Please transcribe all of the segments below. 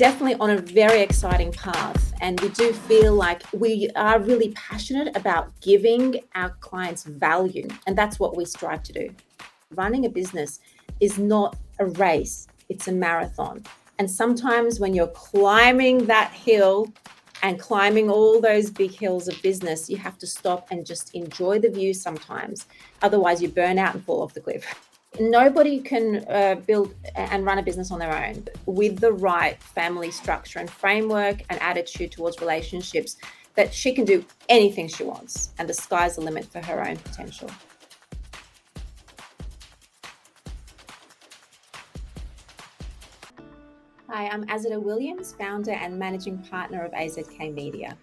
Definitely on a very exciting path, and we do feel like we are really passionate about giving our clients value, and that's what we strive to do. Running a business is not a race, it's a marathon. And sometimes when you're climbing that hill and climbing all those big hills of business, you have to stop and just enjoy the view sometimes. Otherwise, you burn out and fall off the cliff. Nobody can build and run a business on their own. With the right family structure and framework and attitude towards relationships, that she can do anything she wants, and the sky's the limit for her own potential. Hi, I'm Azadeh Williams, founder and managing partner of AZK Media.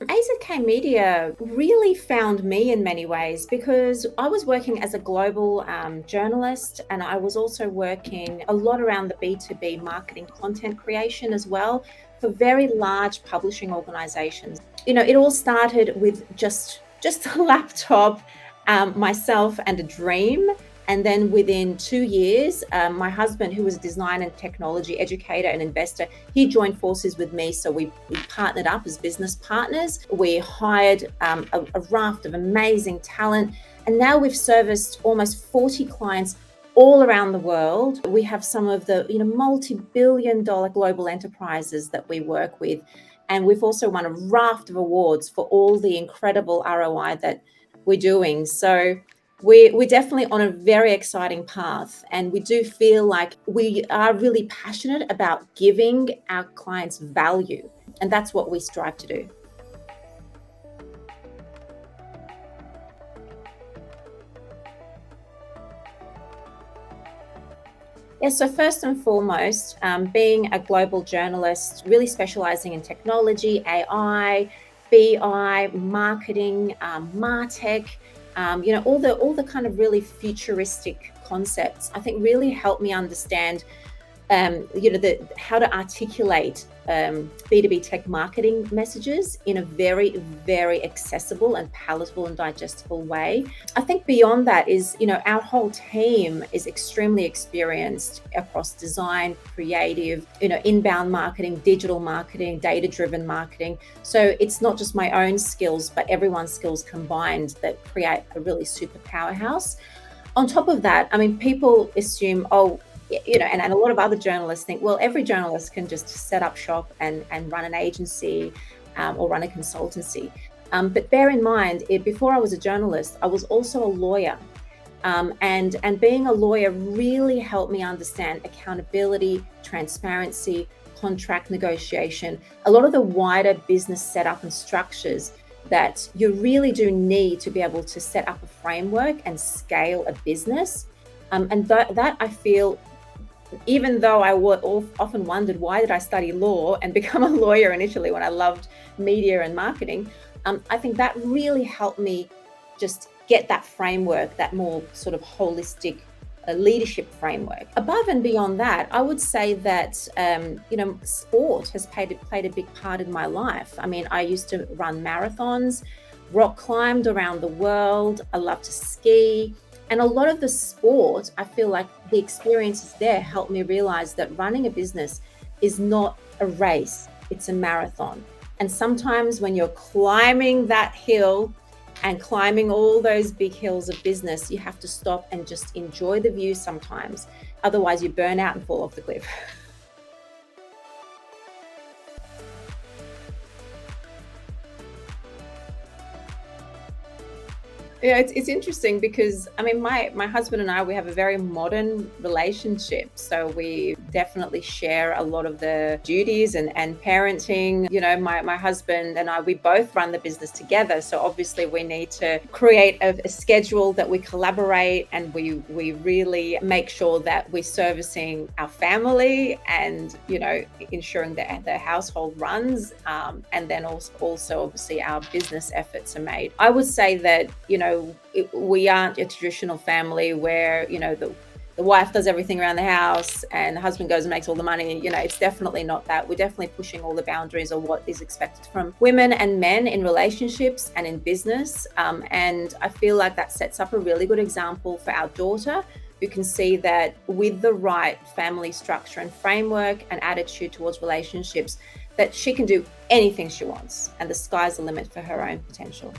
AZK Media really found me in many ways because I was working as a global journalist, and I was also working a lot around the B2B marketing content creation as well for very large publishing organizations. It all started with just a laptop, myself, and a dream. And then within 2 years, my husband, who was a design and technology educator and investor, he joined forces with me. So we partnered up as business partners. We hired a raft of amazing talent. And now we've serviced almost 40 clients all around the world. We have some of the multi-billion-dollar global enterprises that we work with. And we've also won a raft of awards for all the incredible ROI that we're doing. So we're definitely on a very exciting path, and we do feel like we are really passionate about giving our clients value, and that's what we strive to do. Yeah, so first and foremost, being a global journalist, really specializing in technology, AI, BI, marketing, MarTech, all the kind of really futuristic concepts, I think really helped me understand how to articulate B2B tech marketing messages in a very, very accessible and palatable and digestible way. I think beyond that is, our whole team is extremely experienced across design, creative, inbound marketing, digital marketing, data-driven marketing. So it's not just my own skills, but everyone's skills combined that create a really super powerhouse. On top of that, people assume, and a lot of other journalists think, well, every journalist can just set up shop and run an agency or run a consultancy. But bear in mind, before I was a journalist, I was also a lawyer. And being a lawyer really helped me understand accountability, transparency, contract negotiation, a lot of the wider business setup and structures that you really do need to be able to set up a framework and scale a business. And that I feel, even though I often wondered, why did I study law and become a lawyer initially when I loved media and marketing, I think that really helped me just get that framework, that more sort of holistic leadership framework. Above and beyond that, I would say that sport has played a big part in my life. I used to run marathons, rock climbed around the world. I love to ski. And a lot of the sport, I feel like the experiences there helped me realize that running a business is not a race, it's a marathon. And sometimes when you're climbing that hill and climbing all those big hills of business, you have to stop and just enjoy the view sometimes. Otherwise, you burn out and fall off the cliff. Yeah, it's interesting because my husband and I, we have a very modern relationship. So we definitely share a lot of the duties and parenting. My husband and I, we both run the business together. So obviously we need to create a schedule that we collaborate, and we really make sure that we're servicing our family and, ensuring that the household runs. And then also obviously our business efforts are made. I would say that, we aren't a traditional family where, the the wife does everything around the house and the husband goes and makes all the money. It's definitely not that. We're definitely pushing all the boundaries of what is expected from women and men in relationships and in business. And I feel like that sets up a really good example for our daughter, who can see that with the right family structure and framework and attitude towards relationships, that she can do anything she wants and the sky's the limit for her own potential.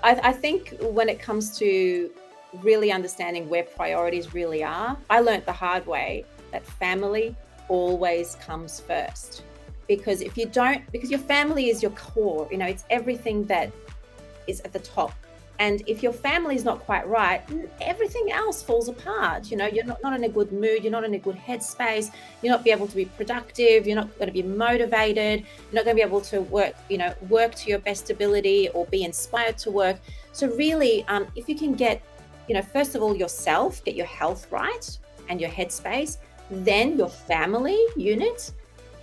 I think when it comes to really understanding where priorities really are, I learnt the hard way that family always comes first. Because if you don't, because your family is your core, it's everything that is at the top. And if your family is not quite right, everything else falls apart. You're not in a good mood, you're not in a good headspace, you're not be able to be productive, you're not going to be motivated, you're not going to be able to work to your best ability or be inspired to work. So really, if you can get, first of all, yourself, get your health right and your headspace, then your family unit,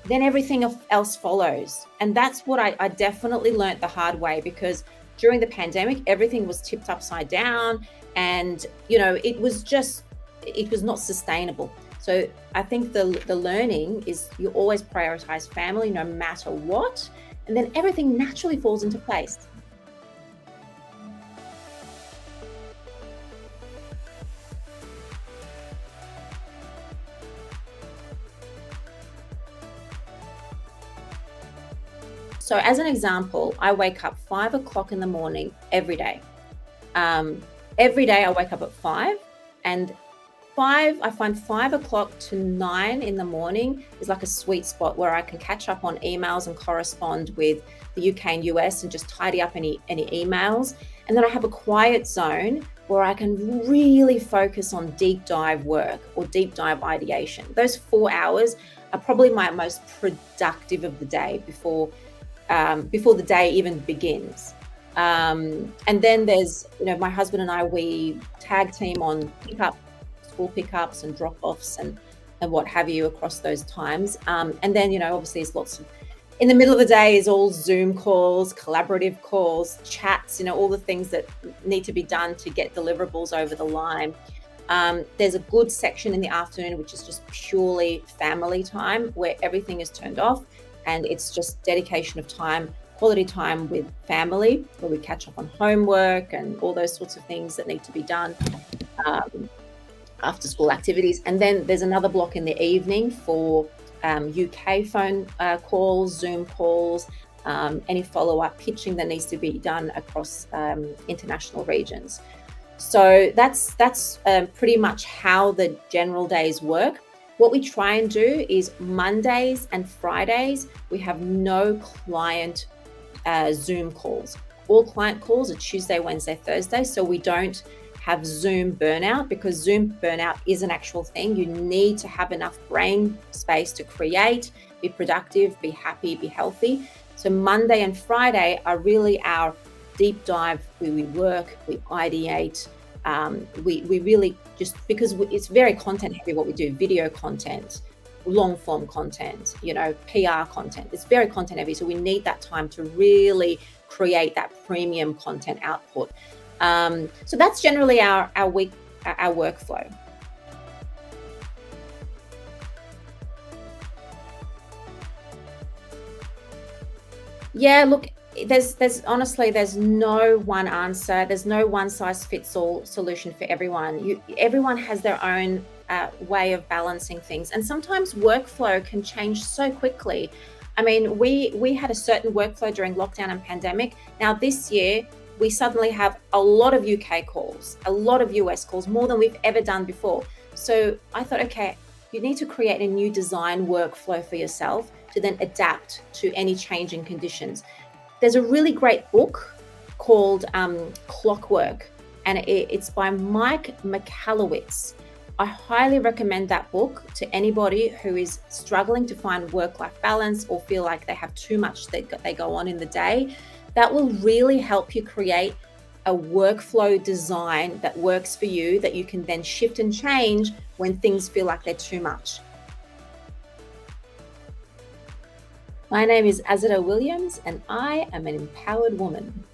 then everything else follows. And that's what I definitely learnt the hard way, because during the pandemic, everything was tipped upside down and, it was not sustainable. So I think the learning is you always prioritize family no matter what, and then everything naturally falls into place. So as an example, I wake up 5 o'clock in the morning every day. Every day I wake up at 5, and I find 5 o'clock to 9 in the morning is like a sweet spot where I can catch up on emails and correspond with the UK and US and just tidy up any emails. And then I have a quiet zone where I can really focus on deep dive work or deep dive ideation. Those 4 hours are probably my most productive of the day before the day even begins. And then there's, my husband and I, we tag team on school pickups and drop-offs and what have you across those times. And then, obviously there's lots of, in the middle of the day is all Zoom calls, collaborative calls, chats, all the things that need to be done to get deliverables over the line. There's a good section in the afternoon, which is just purely family time, where everything is turned off. And it's just dedication of time, quality time with family, where we catch up on homework and all those sorts of things that need to be done, after school activities. And then there's another block in the evening for UK phone calls, Zoom calls, any follow-up pitching that needs to be done across international regions. So that's pretty much how the general days work. What we try and do is Mondays and Fridays, we have no client Zoom calls. All client calls are Tuesday, Wednesday, Thursday. So we don't have Zoom burnout, because Zoom burnout is an actual thing. You need to have enough brain space to create, be productive, be happy, be healthy. So Monday and Friday are really our deep dive where we work, we ideate. We really just, because it's very content heavy what we do, video content, long form content, PR content. It's very content heavy. So we need that time to really create that premium content output. So that's generally our week, our workflow. Yeah, look, there's honestly, there's no one answer. There's no one size fits all solution for everyone. Everyone has their own way of balancing things, and sometimes workflow can change so quickly. I mean, we had a certain workflow during lockdown and pandemic. Now this year, we suddenly have a lot of UK calls, a lot of US calls, more than we've ever done before. So I thought, okay, you need to create a new design workflow for yourself to then adapt to any changing conditions. There's a really great book called Clockwork, and it's by Mike Michalowicz. I highly recommend that book to anybody who is struggling to find work-life balance or feel like they have too much that they go on in the day. That will really help you create a workflow design that works for you, that you can then shift and change when things feel like they're too much. My name is Azadeh Williams, and I am an empowered woman.